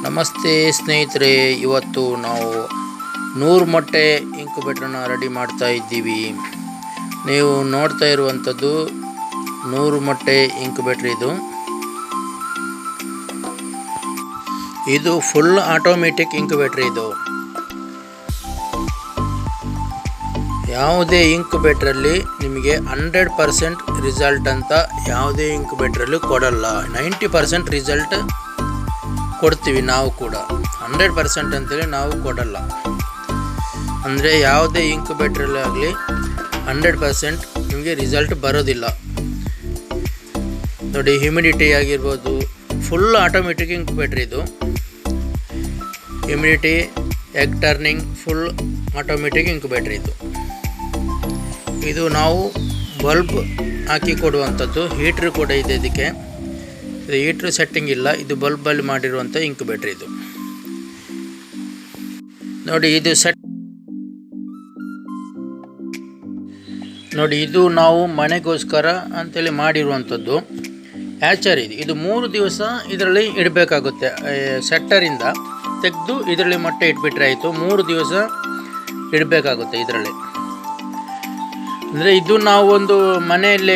ನಮಸ್ತೆ ಸ್ನೇಹಿತರೆ, ಇವತ್ತು ನಾವು 100 ಮೊಟ್ಟೆ ಇಂಕ್ಯುಬೇಟರ್ನ ರೆಡಿ ಮಾಡ್ತಾ ಇದ್ದೀವಿ. ನೀವು ನೋಡ್ತಾ ಇರುವಂಥದ್ದು 100 ಮೊಟ್ಟೆ ಇಂಕ್ಯುಬೇಟರ್. ಇದು ಫುಲ್ ಆಟೋಮೆಟಿಕ್ ಇಂಕ್ಯುಬೇಟರ್. ಇದು ಯಾವುದೇ ಇಂಕ್ಯುಬೇಟರಲ್ಲಿ ನಿಮಗೆ 100% ರಿಸಲ್ಟ್ ಅಂತ ಯಾವುದೇ ಇಂಕ್ಯುಬೇಟರಲ್ಲಿ ಕೊಡಲ್ಲ. 90% ರಿಸಲ್ಟ್ ಕೊಡ್ತೀವಿ ನಾವು ಕೂಡ, 100% ಅಂತೇಳಿ ನಾವು ಕೊಡಲ್ಲ. ಅಂದರೆ ಯಾವುದೇ ಇಂಕ್ಯುಬೇಟ್ರಲ್ಲಿ ಆಗಲಿ 100% ನಿಮಗೆ ರಿಸಲ್ಟ್ ಬರೋದಿಲ್ಲ. ನೋಡಿ, ಹ್ಯುಮಿಡಿಟಿ ಆಗಿರ್ಬೋದು, ಫುಲ್ ಆಟೋಮೆಟಿಕ್ ಇಂಕ್ಯುಬೇಟರ್. ಇದು humidity, egg turning, full automatic incubator. ಇದು ನಾವು ಬಲ್ಬ್ ಹಾಕಿ ಕೊಡುವಂಥದ್ದು. ಹೀಟ್ರ್ ಕೂಡ ಇದೆ ಇದಕ್ಕೆ. ಇದು ಹೀಟ್ರ್ ಸೆಟ್ಟಿಂಗ್ ಇಲ್ಲ, ಇದು ಬಲ್ಬಲ್ಲಿ ಮಾಡಿರುವಂಥ ಇಂಕ್ಯುಬೇಟರ್. ಇದು ನೋಡಿ, ಇದು ನಾವು ಮನೆಗೋಸ್ಕರ ಅಂತೇಳಿ ಮಾಡಿರುವಂಥದ್ದು ಹ್ಯಾಚರ್. ಇದು 3 ದಿವಸ ಇದರಲ್ಲಿ ಇಡಬೇಕಾಗುತ್ತೆ. ಸೆಟ್ಟರಿಂದ ತೆಗೆದು ಇದರಲ್ಲಿ ಮೊಟ್ಟೆ ಇಟ್ಬಿಟ್ರೆ ಆಯಿತು. 3 ದಿವಸ ಇಡಬೇಕಾಗುತ್ತೆ ಇದರಲ್ಲಿ. ಅಂದರೆ ಇದು ನಾವು ಒಂದು ಮನೆಯಲ್ಲಿ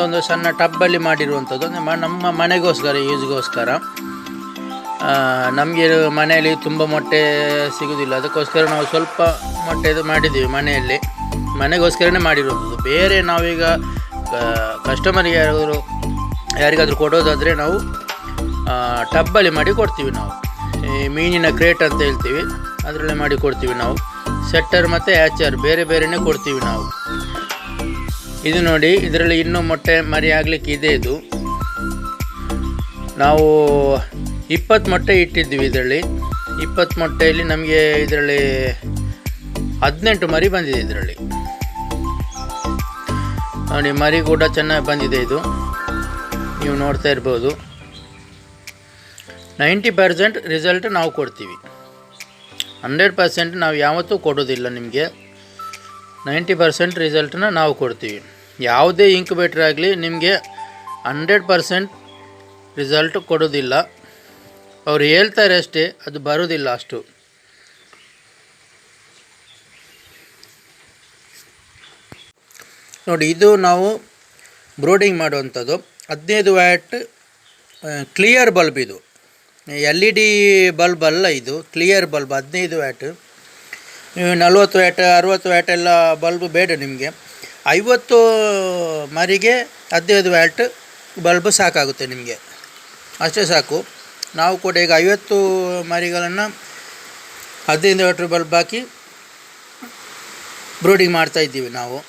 ಒಂದು ಸಣ್ಣ ಟಬ್ಬಲ್ಲಿ ಮಾಡಿರುವಂಥದ್ದು. ಅಂದರೆ ನಮ್ಮ ಮನೆಗೋಸ್ಕರ, ಯೂಸ್ಗೋಸ್ಕರ. ನಮಗೆ ಮನೆಯಲ್ಲಿ ತುಂಬ ಮೊಟ್ಟೆ ಸಿಗೋದಿಲ್ಲ, ಅದಕ್ಕೋಸ್ಕರ ನಾವು ಸ್ವಲ್ಪ ಮೊಟ್ಟೆದು ಮಾಡಿದ್ದೀವಿ ಮನೆಯಲ್ಲಿ. ಮನೆಗೋಸ್ಕರನೇ ಮಾಡಿರುವಂಥದ್ದು. ಬೇರೆ ನಾವೀಗ ಕಸ್ಟಮರಿಗೆ ಯಾರಿಗಾದರೂ ಕೊಡೋದಾದರೆ ನಾವು ಟಬ್ಬಲ್ಲಿ ಮಾಡಿ ಕೊಡ್ತೀವಿ. ನಾವು ಈ ಮೀನಿನ ಕ್ರೇಟ್ ಅಂತ ಹೇಳ್ತೀವಿ, ಅದರಲ್ಲೇ ಮಾಡಿ ಕೊಡ್ತೀವಿ ನಾವು. ಸೆಟ್ಟರ್ ಮತ್ತು ಹ್ಯಾಚರ್ ಬೇರೆ ಬೇರೆಯೇ ಕೊಡ್ತೀವಿ ನಾವು. ಇದು ನೋಡಿ, ಇದರಲ್ಲಿ ಇನ್ನೂ ಮೊಟ್ಟೆ ಮರಿ ಆಗಲಿಕ್ಕೆ ಇದೆ. ಇದು ನಾವು 20 ಮೊಟ್ಟೆ ಇಟ್ಟಿದ್ದೀವಿ ಇದರಲ್ಲಿ. 20 ಮೊಟ್ಟೆಯಲ್ಲಿ ನಮಗೆ ಇದರಲ್ಲಿ 18 ಮರಿ ಬಂದಿದೆ. ಇದರಲ್ಲಿ ನೋಡಿ, ಮರಿ ಕೂಡ ಚೆನ್ನಾಗಿ ಬಂದಿದೆ. ಇದು ನೀವು ನೋಡ್ತಾ ಇರ್ಬೋದು. 90% ರಿಸಲ್ಟ್ ನಾವು ಕೊಡ್ತೀವಿ. 100% ನಾವು ಯಾವತ್ತೂ ಕೊಡೋದಿಲ್ಲ ನಿಮಗೆ. 90% ರಿಸಲ್ಟನ್ನ ನಾವು ಕೊಡ್ತೀವಿ. ಯಾವುದೇ ಇಂಕ್ಯುಬೇಟರ್ ಆಗಲಿ ನಿಮಗೆ 100% ರಿಸಲ್ಟ್ ಕೊಡೋದಿಲ್ಲ. ಅವ್ರು ಹೇಳ್ತಾರೆ ಅಷ್ಟೇ, ಅದು ಬರೋದಿಲ್ಲ ಅಷ್ಟು. ನೋಡಿ, ಇದು ನಾವು ಬ್ರೋಡಿಂಗ್ ಮಾಡುವಂಥದ್ದು 15 ವ್ಯಾಟ್ ಕ್ಲಿಯರ್ ಬಲ್ಬ್. ಇದು LED ಬಲ್ಬ್ ಅಲ್ಲ, ಇದು clear bulb 15 watt. 40 watt 60 watt ಎಲ್ಲ ಬಲ್ಬ್ ಬೇಡ ನಿಮಗೆ. 50 ಮರಿಗೆ 15 ವ್ಯಾಟ್ ಬಲ್ಬ್ ಸಾಕಾಗುತ್ತೆ ನಿಮಗೆ, ಅಷ್ಟೇ ಸಾಕು. ನಾವು ಕೂಡ ಈಗ 50 ಮರಿಗಳನ್ನು 15 ವ್ಯಾಟ್ ಬಲ್ಬ್ ಹಾಕಿ ಬ್ರೂಡಿಂಗ್ ಮಾಡ್ತಾಯಿದ್ದೀವಿ ನಾವು.